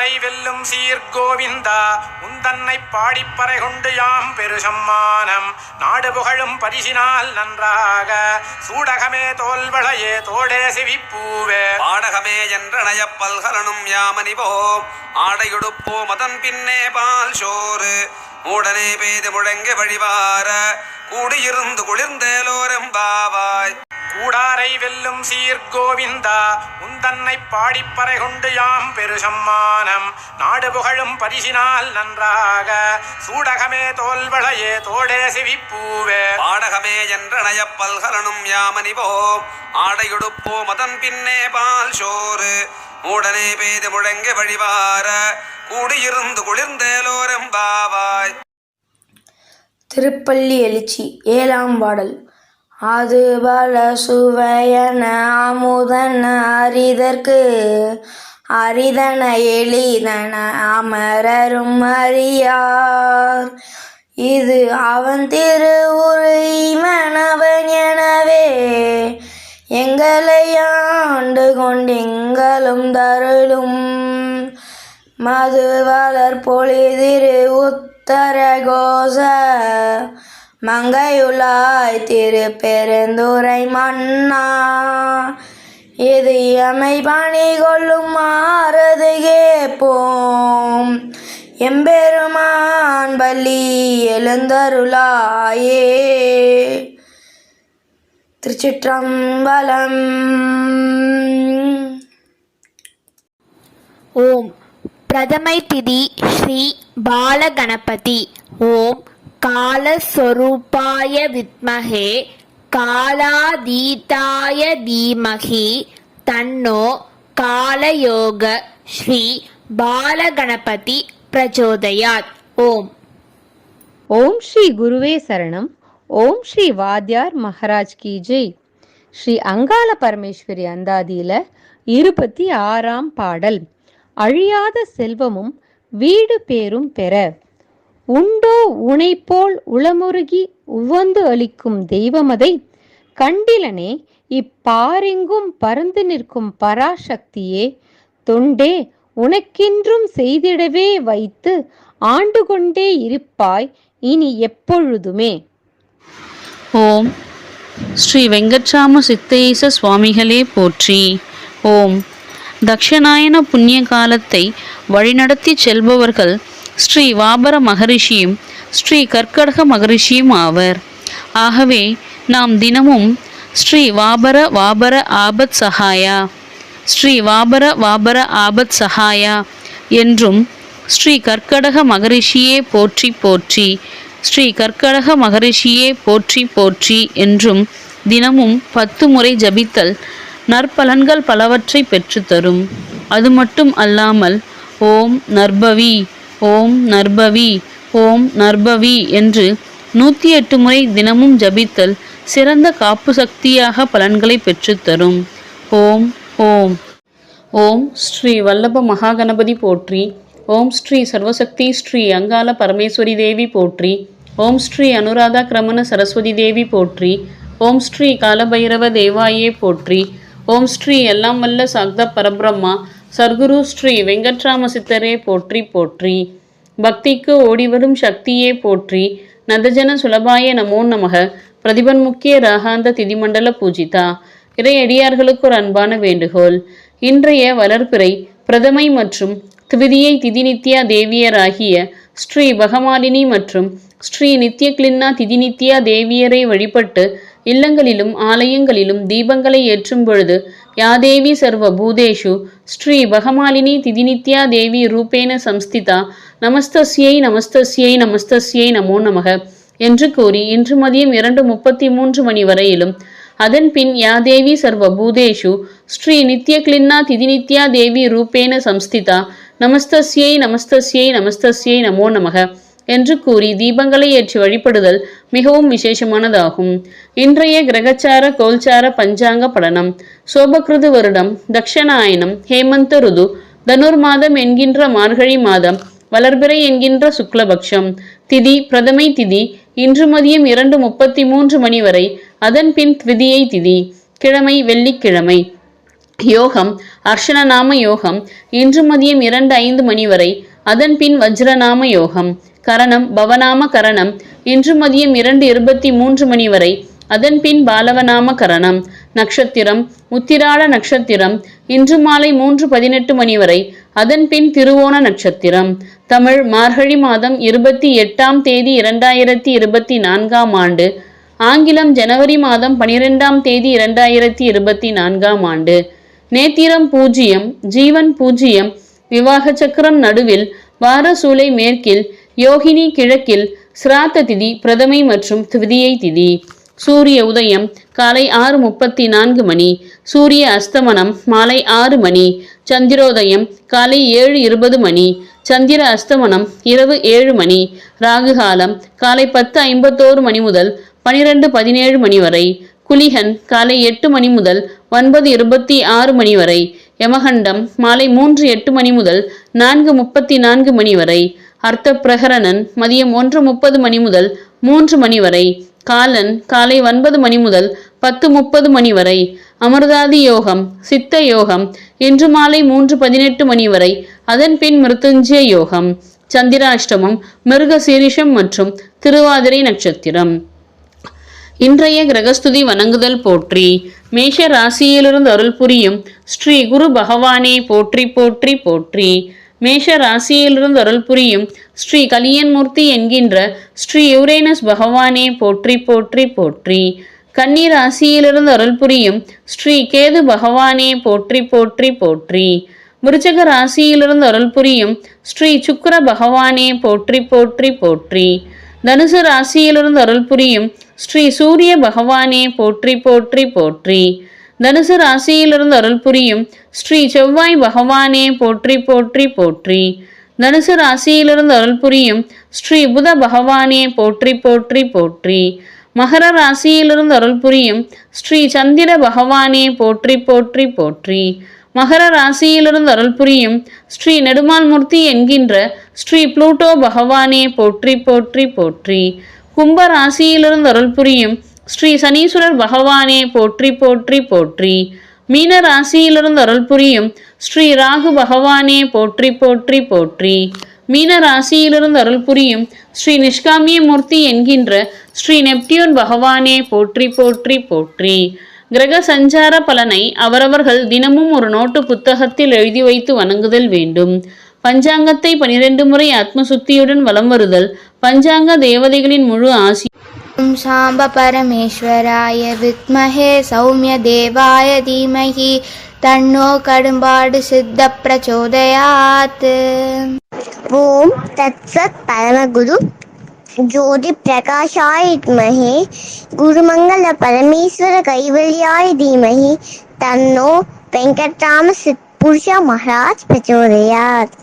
கூடாரை வெல்லும் சீர்கோவிந்தா உந்தன்னை பாடிப்பறை கொண்டு யாம் பெருசம்மானம் நாடு புகழும் பரிசினால் நன்றாக சூடகமே தோல்வளையே தோடே சிவிப்பூவே பாடகமே என்றனைய பல்கலனும் யாமணிவோம் ஆடையுடுப்போ மதன் பின்னே பால் சோறு மூடனே பெய்து முழங்க வழிவார கூடியிருந்து குளிர்ந்தேலோரெம்பாவாய் கூடாரை வெல்லும் சீர்கோவிந்தா உந்தன்னை பாடிப்பறை கொண்டு யாம் பெருசம்மானம் நாடு புகழும் பரிசினால் நன்றாக சூடகமே தோல்வளையே தோடே சிவிப்பூவே பாடகமே என்றனைய பல்கலனும் யாமணிவோம் ஆடையுடுப்போ மதன் பின்னே பால் சோறு மூடனே பெய்து முழங்க வழிவார கூடியிருந்து குளிர்ந்தேலோரெம்பாவாய். திருப்பள்ளி எழுச்சி ஏழாம் பாடல். அது பல சுவையன அமுதன அரிதற்கு அரிதன எளிதன அமரரும் அறியார் இது அவன் திருவுரு இவனவன் எனவே எங்களை ஆண்டு கொண்டெங்களும் தருளும் மது வளர் பொழிதிரு உத்தர கோச மங்கையுளாய் திரு பெருந்துரை மன்னா இது எமை பணி கொள்ளும் மாறது கேட்போம் எம்பெருமான் பள்ளி எழுந்தருளாயே. திருச்சிற்றம்பலம். ஓம் பிரதமை திதி ஸ்ரீ பாலகணபதி. ஓம் காலஸ்வரூபாய வித்மஹே காலாதீதாய தீமஹி தன்னோ காலயோக ஸ்ரீ பாலகணபதி பிரச்சோதயாத். ஓம் ஓம் ஸ்ரீ குருவே சரணம். ஓம் ஸ்ரீ வாத்யார் மகாராஜ் கி ஜெய். ஸ்ரீ அங்காள பரமேஸ்வரி அந்தாதியில 26ஆம் பாடல். அழியாத செல்வமும் வீடு பேரும் பெற உண்டோ உனைப்போல் உளமுருகி உவந்து அளிக்கும் தெய்வமதை கண்டிலனே இப்பாரெங்கும் பறந்து நிற்கும் பராசக்தியே தொண்டே உனக்கென்றும் செய்திடவே வைத்து ஆண்டு கொண்டே இருப்பாய் இனி எப்பொழுதுமே. ஓம் ஸ்ரீ வெங்கட்ராம சித்தேச சுவாமிகளே போற்றி. ஓம் தக்ஷணாயன புண்ணிய காலத்தை வழிநடத்தி செல்பவர்கள் ஸ்ரீ வாபர மகரிஷியும் ஸ்ரீ கர்க்கடக மகரிஷியும் ஆவர். ஆகவே நாம் தினமும் ஸ்ரீ வாபர வாபர ஆபத் சகாயா, ஸ்ரீ வாபர வாபர ஆபத் சகாயா என்றும் ஸ்ரீ கர்க்கடக மகரிஷியே போற்றி போற்றி, ஸ்ரீ கர்க்கடக மகரிஷியே போற்றி போற்றி என்றும் தினமும் 10 முறை ஜபித்தல் நற்பலன்கள் பலவற்றை பெற்றுத்தரும். அது மட்டும் அல்லாமல் ஓம் நர்பவி ஓம் நர்பவி ஓம் நர்பவி என்று 108 முறை தினமும் ஜபித்தல் சிறந்த காப்பு சக்தியாக பலன்களை பெற்றுத்தரும். ஓம் ஓம் ஓம் ஸ்ரீ வல்லப மகாகணபதி போற்றி. ஓம் ஸ்ரீ சர்வசக்தி ஸ்ரீ அங்காள பரமேஸ்வரி தேவி போற்றி. ஓம் ஸ்ரீ அனுராதா கிரமண சரஸ்வதி தேவி போற்றி. ஓம் ஸ்ரீ காலபைரவ தேவாயே போற்றி. ஓம் ஸ்ரீ எல்லாம் வல்ல சாக்த பரபிரம்மா சர்க்குரு ஸ்ரீ வெங்கட்ராம சித்தரே போற்றி போற்றி. பக்திக்கு ஓடிவரும் சக்தியே போற்றி. நதஜன சுலபாய நமோ நமக. பிரதிபன்முக்கிய ராகாந்த திதிமண்டல பூஜிதா. இறையடியார்களுக்கு ஒரு அன்பான வேண்டுகோள். இன்றைய வளர்பிறை பிரதமை மற்றும் திவிதியை திதிநித்யா தேவியராகிய ஸ்ரீ பகமாலினி மற்றும் ஸ்ரீ நித்ய கிளின்னா திதிநித்யா தேவியரை வழிபட்டு இல்லங்களிலும் ஆலயங்களிலும் தீபங்களை ஏற்றும் பொழுது யாதேவி சர்வ பூதேஷு ஸ்ரீ பகமாலினி திதிநித்யா தேவி ரூபேன சம்ஸ்திதா நமஸ்தஸ்யை நமஸ்தஸ்யை நமஸ்தஸ்யை நமோ நமக என்று கூறி இன்று மதியம் 2:33 மணி வரையிலும் அதன் பின் யாதேவி சர்வ பூதேஷு ஸ்ரீ நித்ய கிளின்னா திதிநித்யா தேவி ரூபேன சம்ஸ்திதா நமஸ்தஸ்யை நமஸ்தஸ்யை நமஸ்தஸ்யை நமோ நமக என்று கூறி தீபங்களை ஏற்றி வழிபடுதல் மிகவும் விசேஷமானதாகும். இன்றைய கிரகச்சார கோல்சார பஞ்சாங்க படனம். சோபகிருது வருடம் தக்ஷணாயனம் ஹேமந்த ருது தனுர் மாதம் என்கின்ற மார்கழி மாதம் வளர்பிறை என்கின்ற சுக்லபக்ஷம் திதி பிரதமை திதி இன்று மதியம் 2:33 மணி வரை. அதன் பின் த்விதியை திதி கிழமை வெள்ளிக்கிழமை. யோகம் அர்ஷனநாம யோகம் இன்று மதியம் 2:05 மணி வரை. அதன் பின் வஜ்ரநாம யோகம். கரணம் பவநாம கரணம் இன்று மதியம் 2:23 மணி வரை. அதன் பின் பாலவநாம கரணம். நட்சத்திரம் உத்திராட நட்சத்திரம் இன்று மாலை 3:18 மணி வரை. அதன் பின் திருவோண நட்சத்திரம். தமிழ் மார்கழி மாதம் 28ஆம் தேதி 2024ஆம் ஆண்டு. ஆங்கிலம் ஜனவரி மாதம் 12ஆம் தேதி 2024ஆம் ஆண்டு. நேத்திரம் 0, ஜீவன் 0, விவாக சக்கரம் நடுவில், வாரசூலை மேற்கில், யோகினி கிழக்கில், சிராத்த திதி பிரதமை மற்றும் திவிதியை திதி. சூரிய உதயம் காலை 6:34 மணி. சூரிய அஸ்தமனம் மாலை 6 மணி. சந்திரோதயம் காலை 7:20 மணி. சந்திர அஸ்தமனம் இரவு 7 மணி. ராகுகாலம் காலை 10:51 மணி முதல் 12:17 மணி வரை. குளிகன் காலை 8 மணி முதல் 9:26 மணி வரை. யமகண்டம் மாலை 3:08 மணி முதல் 4:34 மணி வரை. அர்த்த பிரகரணன் மதியம் 1:30 மணி முதல் 3 மணி வரை. காலன் காலை 9 மணி முதல் 10:30 மணி வரை. அமிர்தாதி யோகம் சித்த யோகம் இன்று மாலை 3:18 மணி வரை. அதன் பின் மிருத்துஞ்சய யோகம். சந்திராஷ்டமம் மிருக சீரிஷம் மற்றும் திருவாதிரை நட்சத்திரம். இன்றைய கிரகஸ்துதி வணங்குதல் போற்றி. மேஷ ராசியிலிருந்து அருள் புரியும் ஸ்ரீ குரு பகவானே போற்றி போற்றி போற்றி. மேஷ ராசியிலிருந்து அருள் புரியும் ஸ்ரீ கலியன்மூர்த்தி என்கின்ற ஸ்ரீ யுரேனஸ் பகவானே போற்றி போற்றி போற்றி. கன்னி ராசியிலிருந்து அருள் புரியும் ஸ்ரீ கேது பகவானே போற்றி போற்றி போற்றி. விருச்சக ராசியிலிருந்து அருள் புரியும் ஸ்ரீ சுக்கிர பகவானே போற்றி போற்றி போற்றி. தனுசு ராசியிலிருந்து அருள் புரியும் ஸ்ரீ சூரிய பகவானே போற்றி போற்றி போற்றி. தனுசு ராசியிலிருந்து அருள் புரியும் ஸ்ரீ செவ்வாய் பகவானே போற்றி போற்றி போற்றி. தனுசு ராசியிலிருந்து அருள் புரியும் ஸ்ரீ புத பகவானே போற்றி போற்றி போற்றி. மகர ராசியிலிருந்து அருள் புரியும் ஸ்ரீ சந்திர பகவானே போற்றி போற்றி போற்றி. மகர ராசியிலிருந்து அருள் புரியும் ஸ்ரீ நெடுமால்மூர்த்தி என்கின்ற ஸ்ரீ புளூட்டோ பகவானே போற்றி போற்றி போற்றி. கும்ப ராசியிலிருந்து அருள் புரியும் ஸ்ரீ சனீஸ்வரர் பகவானே போற்றி போற்றி போற்றி. மீன ராசியிலிருந்து அருள் புரியும் ஸ்ரீ ராகு பகவானே போற்றி போற்றி போற்றி. மீன ராசியிலிருந்து அருள் புரியும் ஸ்ரீ நிஷ்காமிய மூர்த்தி என்கின்ற ஸ்ரீ நெப்டியூன் பகவானே போற்றி போற்றி போற்றி. கிரக சஞ்சார பலனை அவரவர்கள் தினமும் ஒரு நோட்டு புத்தகத்தில் எழுதி வைத்து வணங்குதல் வேண்டும். பஞ்சாங்கத்தை 12 முறை ஆத்மசுத்தியுடன் வலம் வருதல் பஞ்சாங்க தேவதைகளின் முழு ஆசி. ஓம் சாம்ப பரமேஸ்வராய வித்மஹே சௌமிய தேவாய தீமஹி தன்னோ கடும்பாடு சித்த பிரச்சோதயாத். ஓம் தத்சத் பரமகுரு ஜோதி பிரகாஷாய வித்மஹே குருமங்கள பரமேஸ்வர கைவல்யாய தீமஹி தன்னோ வெங்கட்ராம சித் புருஷ மகாராஜ் பிரச்சோதயாத்.